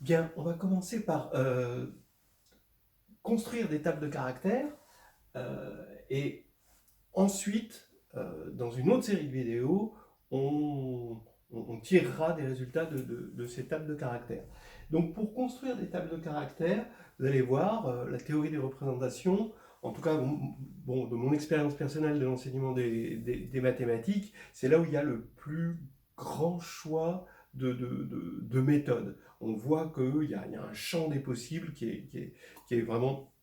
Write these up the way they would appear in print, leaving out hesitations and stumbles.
Bien, on va commencer par construire des tables de caractères et ensuite, dans une autre série de vidéos, on tirera des résultats de ces tables de caractères. Donc pour construire des tables de caractères, vous allez voir, la théorie des représentations, en tout cas bon, de mon expérience personnelle de l'enseignement des mathématiques, c'est là où il y a le plus grand choix de méthodes. On voit qu'il y a un champ des possibles qui est vraiment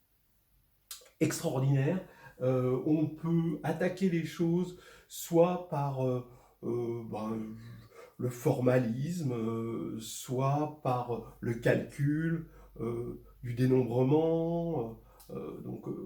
extraordinaire. On peut attaquer les choses soit par le formalisme, soit par le calcul, du dénombrement,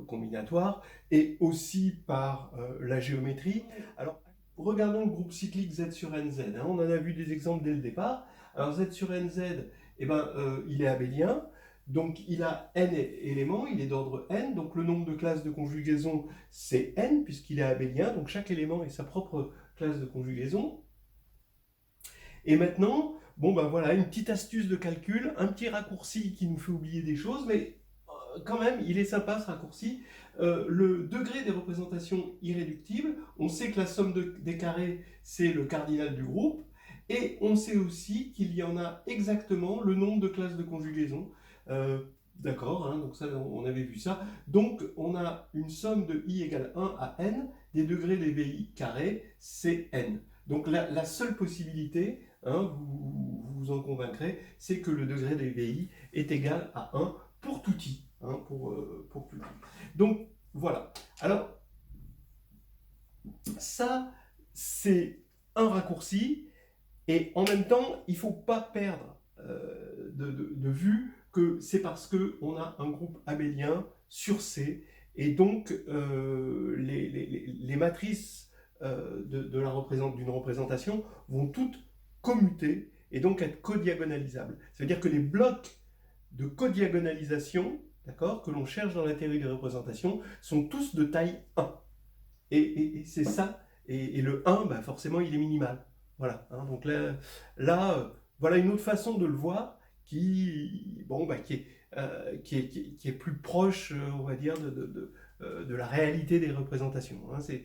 combinatoire, et aussi par la géométrie. Alors, regardons le groupe cyclique Z sur NZ. Hein, on en a vu des exemples dès le départ. Alors, Z sur NZ, il est abélien. Donc il a n éléments, il est d'ordre n, donc le nombre de classes de conjugaison c'est n puisqu'il est abélien, donc chaque élément est sa propre classe de conjugaison. Et maintenant, bon ben voilà, une petite astuce de calcul, un petit raccourci qui nous fait oublier des choses, mais quand même, il est sympa ce raccourci. Le degré des représentations irréductibles, on sait que la somme des carrés, c'est le cardinal du groupe, et on sait aussi qu'il y en a exactement le nombre de classes de conjugaison. Euh, D'accord, hein, donc ça, on avait vu ça. Donc, on a une somme de i égale 1 à n, des degrés des VI carrés, c'est n. Donc, la seule possibilité, hein, vous vous en convaincrez, c'est que le degré des VI est égal à 1 pour tout i. Hein, pour tout i. Donc, voilà. Alors, ça, c'est un raccourci, et en même temps, il ne faut pas perdre de vue que c'est parce qu'on a un groupe abélien sur C, et donc les matrices d'une représentation vont toutes commuter et donc être codiagonalisables. Ça veut dire que les blocs de codiagonalisation, d'accord, que l'on cherche dans la théorie des représentations, sont tous de taille 1. Et c'est ça. Et le 1, bah forcément, il est minimal. Voilà. Hein, donc voilà une autre façon de le voir qui est plus proche, on va dire, de la réalité des représentations. Hein. C'est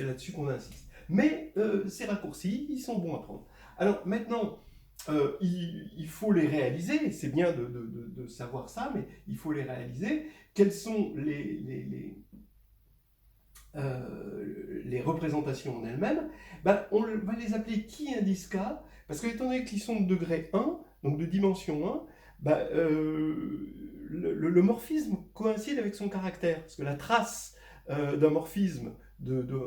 là-dessus qu'on insiste. Mais ces raccourcis, ils sont bons à prendre. Alors maintenant, il faut les réaliser. C'est bien de savoir ça, mais il faut les réaliser. Quels sont les représentations en elles-mêmes, on va les appeler qui indice K, parce que étant donné qu'ils sont de degré 1, donc de dimension 1, le morphisme coïncide avec son caractère, parce que la trace d'un morphisme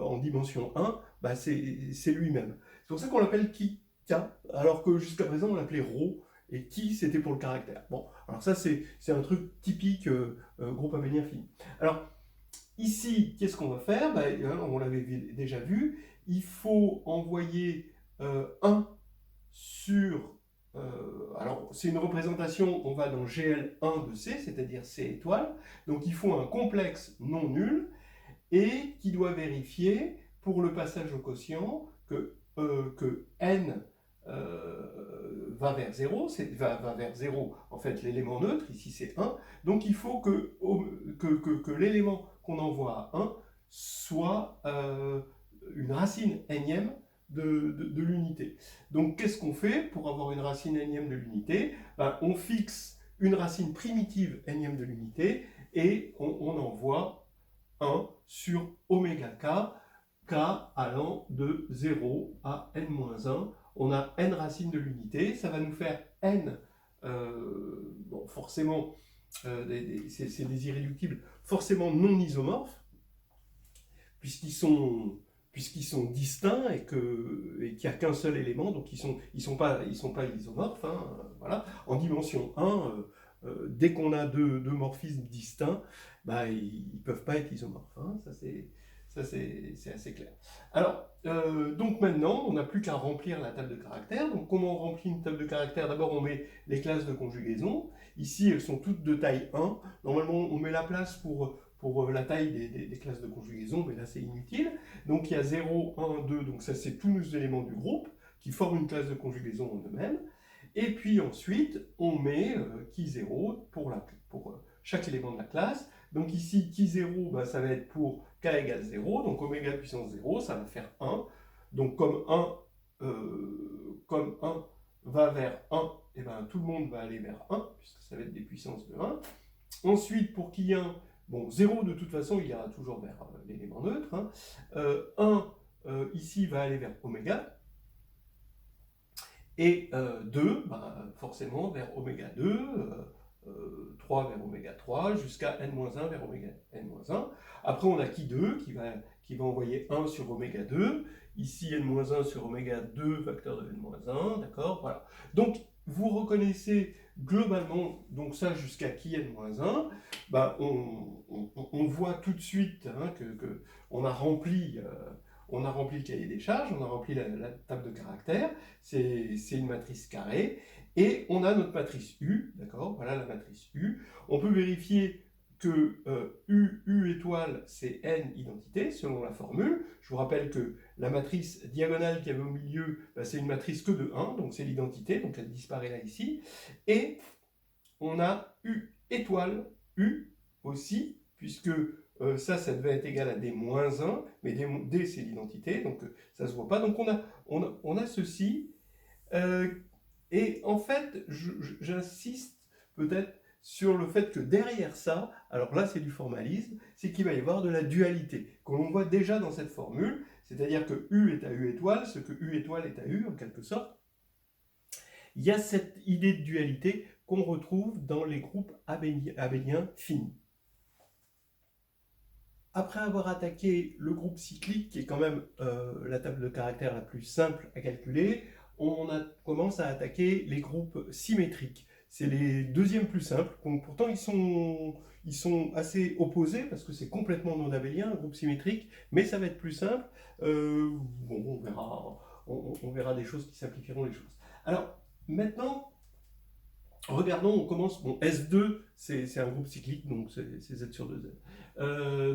en dimension 1, c'est lui-même. C'est pour ça qu'on l'appelle qui, K, alors que jusqu'à présent on l'appelait ρ, et qui c'était pour le caractère. Bon, alors ça c'est un truc typique groupe abélien fini. Alors, ici, qu'est-ce qu'on va faire? On l'avait déjà vu, il faut envoyer 1 sur... alors, c'est une représentation, on va dans GL1 de C, c'est-à-dire C étoile, donc il faut un complexe non nul, et qui doit vérifier, pour le passage au quotient, que n va vers 0, va vers 0, en fait, l'élément neutre, ici c'est 1, donc il faut que l'élément qu'on envoie à 1 soit une racine énième de l'unité. Donc qu'est-ce qu'on fait pour avoir une racine énième de l'unité? On fixe une racine primitive énième de l'unité, et on envoie 1 sur oméga k allant de 0 à n-1. On a n racines de l'unité, ça va nous faire n, forcément, c'est des irréductibles, forcément non isomorphes, puisqu'ils sont distincts et qu'il n'y a qu'un seul élément, donc ils sont pas isomorphes. Hein, voilà. En dimension 1, dès qu'on a deux morphismes distincts, ils ne peuvent pas être isomorphes. Hein, ça c'est assez clair. Alors, donc maintenant, on n'a plus qu'à remplir la table de caractères. Donc comment on remplit une table de caractères? D'abord, on met les classes de conjugaison. Ici, elles sont toutes de taille 1. Normalement, on met la place pour la taille des classes de conjugaison, mais là c'est inutile. Donc il y a 0, 1, 2, donc ça c'est tous nos éléments du groupe qui forment une classe de conjugaison en eux-mêmes. Et puis ensuite, on met qui 0 pour chaque élément de la classe. Donc ici, qui 0, ben, ça va être pour k égale 0, donc oméga puissance 0, ça va faire 1. Donc comme 1 va vers 1, et ben, tout le monde va aller vers 1, puisque ça va être des puissances de 1. Ensuite, pour qui 1, bon, 0 de toute façon, il ira toujours vers l'élément neutre. 1, ici, va aller vers oméga. Et 2, ben, forcément, vers oméga 2, 3 vers oméga 3, jusqu'à n-1 vers oméga n-1. Après, on a qui 2 qui va envoyer 1 sur oméga 2. Ici, n-1 sur oméga 2, facteur de n-1, d'accord, voilà. Donc, vous reconnaissez globalement, donc ça jusqu'à qui n-1, bah, on voit tout de suite hein, qu'on a rempli... on a rempli le cahier des charges, on a rempli la table de caractères, c'est une matrice carrée, et on a notre matrice U, d'accord, voilà la matrice U. On peut vérifier que U étoile, c'est N identité, selon la formule. Je vous rappelle que la matrice diagonale qu'il y avait au milieu, bah, c'est une matrice que de 1, donc c'est l'identité, donc elle disparaît là ici. Et on a U étoile, U aussi, puisque ça devait être égal à D-1, mais D c'est l'identité, donc ça ne se voit pas. Donc on a ceci. Et en fait, j'insiste peut-être sur le fait que derrière ça, alors là c'est du formalisme, c'est qu'il va y avoir de la dualité, que l'on voit déjà dans cette formule, c'est-à-dire que U est à U étoile, ce que U étoile est à U en quelque sorte. Il y a cette idée de dualité qu'on retrouve dans les groupes abéliens finis. Après avoir attaqué le groupe cyclique, qui est quand même la table de caractères la plus simple à calculer, on commence à attaquer les groupes symétriques. C'est les deuxièmes plus simples. Donc, pourtant, ils sont assez opposés, parce que c'est complètement non abélien, un groupe symétrique, mais ça va être plus simple. Bon, on verra des choses qui simplifieront les choses. Alors, maintenant, regardons, on commence, bon, S2, c'est un groupe cyclique, donc c'est Z sur 2Z.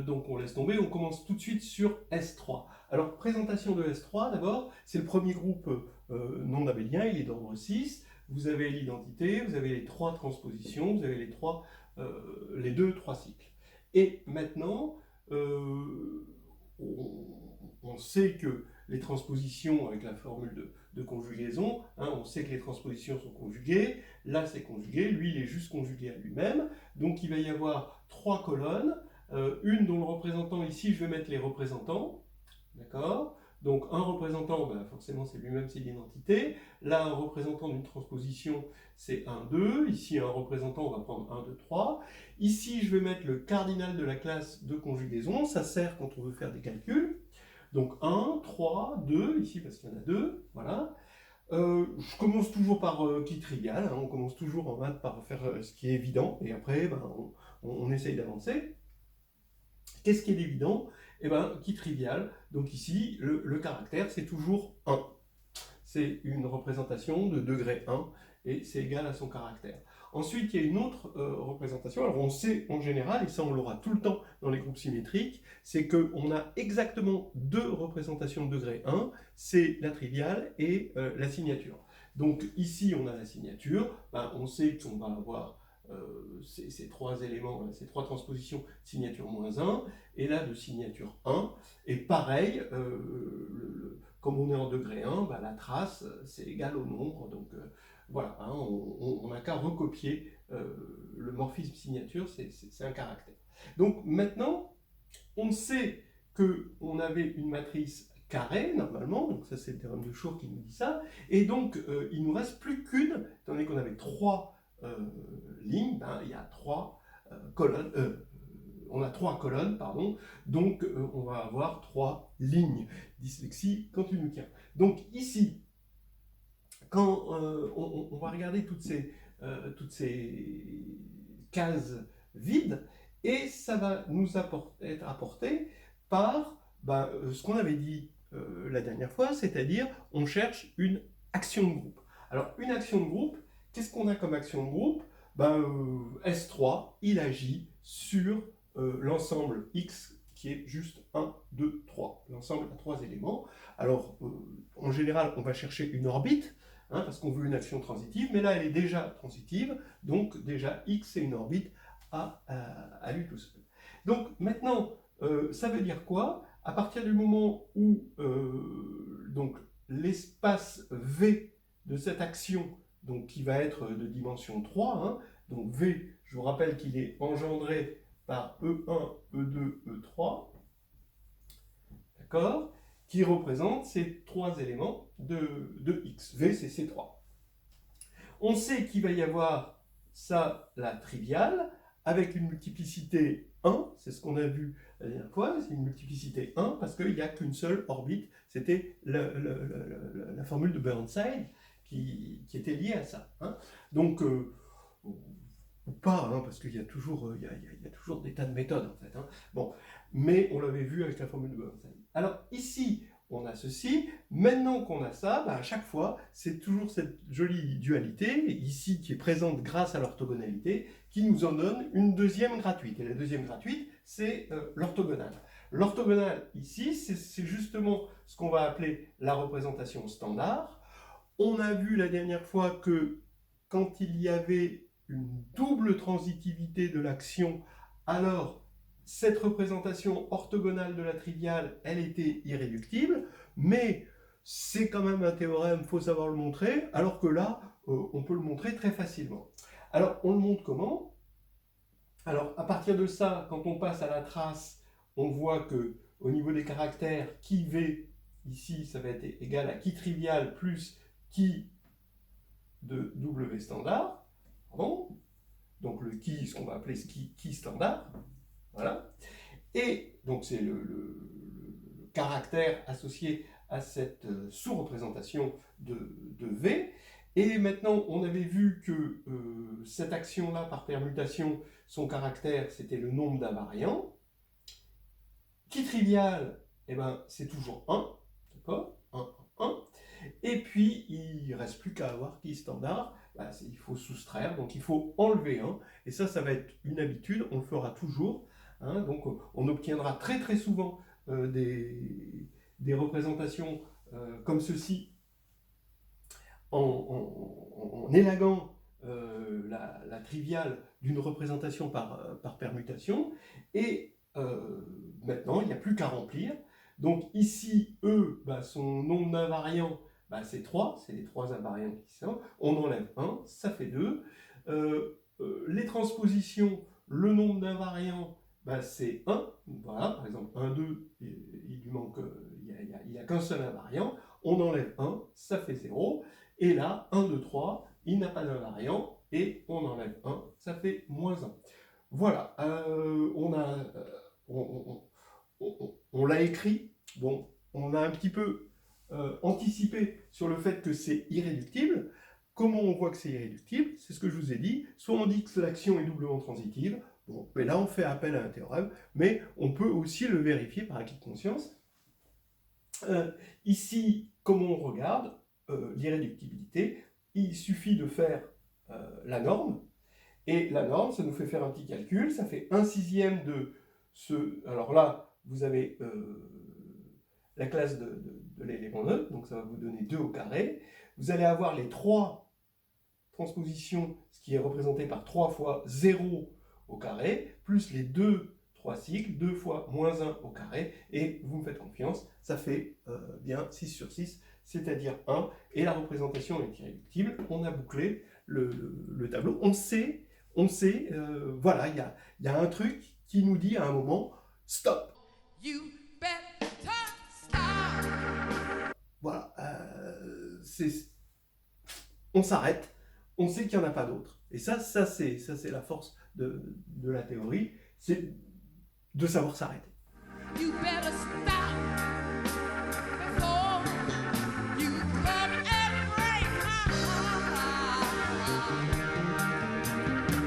Donc on laisse tomber, on commence tout de suite sur S3. Alors, présentation de S3, d'abord, c'est le premier groupe non abélien, il est d'ordre 6. Vous avez l'identité, vous avez les 3 transpositions, vous avez les 2-3 cycles. Et maintenant, on sait que les transpositions, avec la formule de conjugaison, hein, on sait que les transpositions sont conjuguées, là c'est conjugué, lui il est juste conjugué à lui-même, donc il va y avoir 3 colonnes, une dont le représentant, ici je vais mettre les représentants, d'accord? Donc un représentant, ben, forcément c'est lui-même, c'est l'identité, là un représentant d'une transposition c'est 1, 2, ici un représentant on va prendre 1, 2, 3, ici je vais mettre le cardinal de la classe de conjugaison, ça sert quand on veut faire des calculs, donc 1, 3, 2, ici parce qu'il y en a 2, voilà. Je commence toujours par qui trivial, hein, on commence toujours en maths par faire ce qui est évident, et après ben, on essaye d'avancer. Qu'est-ce qui est évident? Eh ben, qui trivial, donc ici le caractère c'est toujours 1. C'est une représentation de degré 1, et c'est égal à son caractère. Ensuite, il y a une autre représentation, alors on sait en général, et ça on l'aura tout le temps dans les groupes symétriques, c'est qu'on a exactement 2 représentations de degré 1, c'est la triviale et la signature. Donc ici on a la signature, ben, on sait qu'on va avoir ces 3 éléments, ces 3 transpositions, signature moins 1, et là de signature 1, et pareil, comme on est en degré 1, ben, la trace c'est égal au nombre, donc voilà, hein, on n'a qu'à recopier le morphisme signature, c'est un caractère. Donc maintenant, on sait qu'on avait une matrice carrée, normalement, donc ça c'est le théorème de Schur qui nous dit ça, et donc il ne nous reste plus qu'une, étant donné qu'on avait 3 lignes, ben, il y a 3 colonnes, on a 3 colonnes, pardon, donc on va avoir 3 lignes. Dyslexie quand tu nous tiens. Donc ici, quand on va regarder toutes ces cases vides, et ça va nous être apporté par ce qu'on avait dit la dernière fois, c'est-à-dire on cherche une action de groupe. Alors une action de groupe, qu'est-ce qu'on a comme action de groupe? S3, il agit sur l'ensemble X qui est juste 1, 2, 3. L'ensemble a 3 éléments. Alors, en général, on va chercher une orbite. hein, parce qu'on veut une action transitive, mais là elle est déjà transitive, donc déjà x c'est une orbite à lui tout seul. Donc maintenant, ça veut dire quoi? À partir du moment où donc l'espace V de cette action, donc qui va être de dimension 3, hein, donc V, je vous rappelle qu'il est engendré par E1, E2, E3, d'accord, qui représente ces trois éléments de X. V, c'est ces trois. On sait qu'il va y avoir ça, la triviale, avec une multiplicité 1, c'est ce qu'on a vu la dernière fois, c'est une multiplicité 1 parce qu'il n'y a qu'une seule orbite, c'était la formule de Burnside qui était liée à ça. Hein. Donc, ou pas, hein, parce qu'il y a toujours, il y a toujours des tas de méthodes en fait. Hein. Bon, mais on l'avait vu avec la formule de Burnside. Alors ici, on a ceci. Maintenant qu'on a ça, bah, à chaque fois, c'est toujours cette jolie dualité, ici, qui est présente grâce à l'orthogonalité, qui nous en donne une deuxième gratuite. Et la deuxième gratuite, c'est l'orthogonale. L'orthogonale, ici, c'est justement ce qu'on va appeler la représentation standard. On a vu la dernière fois que quand il y avait une double transitivité de l'action, alors cette représentation orthogonale de la triviale, elle était irréductible, mais c'est quand même un théorème, il faut savoir le montrer, alors que là, on peut le montrer très facilement. Alors, on le montre comment? Alors, à partir de ça, quand on passe à la trace, on voit que au niveau des caractères, qui V, ici, ça va être égal à qui trivial plus qui de W standard. Pardon. Donc le qui, ce qu'on va appeler qui standard. Voilà. Et donc c'est le caractère associé à cette sous-représentation de V. Et maintenant, on avait vu que cette action-là, par permutation, son caractère, c'était le nombre d'invariants. Qui trivial, eh ben, c'est toujours 1, d'accord, 1, 1, 1. Et puis, il ne reste plus qu'à avoir qui standard. Bah, il faut soustraire, donc il faut enlever 1. Et ça va être une habitude, on le fera toujours. Hein, donc, on obtiendra très très souvent des représentations comme ceci en élaguant la triviale d'une représentation par permutation. Et maintenant, il n'y a plus qu'à remplir. Donc ici, E, bah, son nombre d'invariants, bah, c'est 3, c'est les 3 invariants qui sont. On enlève 1, ça fait 2. Les transpositions, le nombre d'invariants, bah, c'est 1. Voilà, par exemple, 1, 2, il lui manque, il n'y a qu'un seul invariant. On enlève 1, ça fait 0. Et là, 1, 2, 3, il n'a pas d'invariant. Et on enlève 1, ça fait moins 1. Voilà, on l'a écrit, bon, on a un petit peu anticipé sur le fait que c'est irréductible. Comment on voit que c'est irréductible? C'est ce que je vous ai dit. Soit on dit que l'action est doublement transitive, bon, mais là on fait appel à un théorème, mais on peut aussi le vérifier par acquis de conscience. Ici, comment on regarde l'irréductibilité? Il suffit de faire la norme, et la norme, ça nous fait faire un petit calcul, ça fait 1/6 de ce... Alors là, vous avez la classe de l'élément neutre, donc ça va vous donner 2 au carré. Vous allez avoir les 3 transpositions, ce qui est représenté par 3 fois 0 au carré, plus les 3 cycles, 2 fois moins 1 au carré, et vous me faites confiance, ça fait bien 6 sur 6, c'est-à-dire 1, et la représentation est irréductible. On a bouclé le tableau, on sait, voilà, il y a un truc qui nous dit à un moment, stop. You better stop. Voilà, on s'arrête, on sait qu'il n'y en a pas d'autre. Et ça c'est la force de la théorie, c'est de savoir s'arrêter. You better stop.